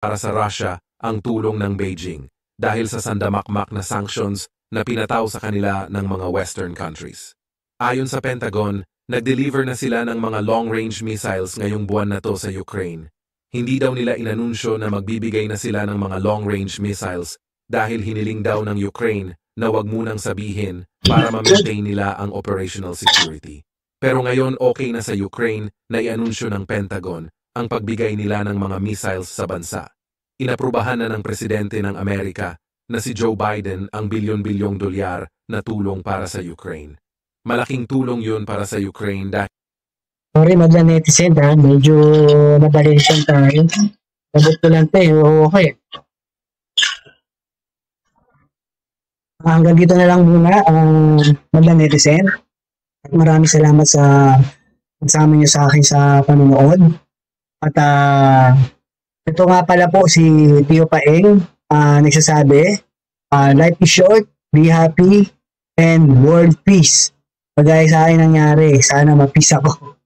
para sa Russia ang tulong ng Beijing dahil sa sandamakmak na sanctions na pinataw sa kanila ng mga Western countries. Ayon sa Pentagon, nag-deliver na sila ng mga long-range missiles ngayong buwan na to sa Ukraine. Hindi daw nila inanunsyo na magbibigay na sila ng mga long-range missiles dahil hiniling daw ng Ukraine na wag munang sabihin para ma-maintain nila ang operational security. Pero ngayon okay na sa Ukraine na ianunsyo ng Pentagon ang pagbigay nila ng mga missiles sa bansa. Inaprubahan na ng presidente ng Amerika na si Joe Biden ang bilyon-bilyong dolyar na tulong para sa Ukraine. Malaking tulong yun para sa Ukraine dahil Sorry, madla netizen ha. Medyo nabalisan tayo. Sabot ko lang tayo. Okay. Hanggang dito na lang muna ang madla netizen. At maraming salamat sa pagsama niyo sa akin sa panonood. At ito nga pala po si Tio Paeng nagsasabi, life is short, be happy, and world peace. Pagaya sa akin nangyari, sana ma-peace ako.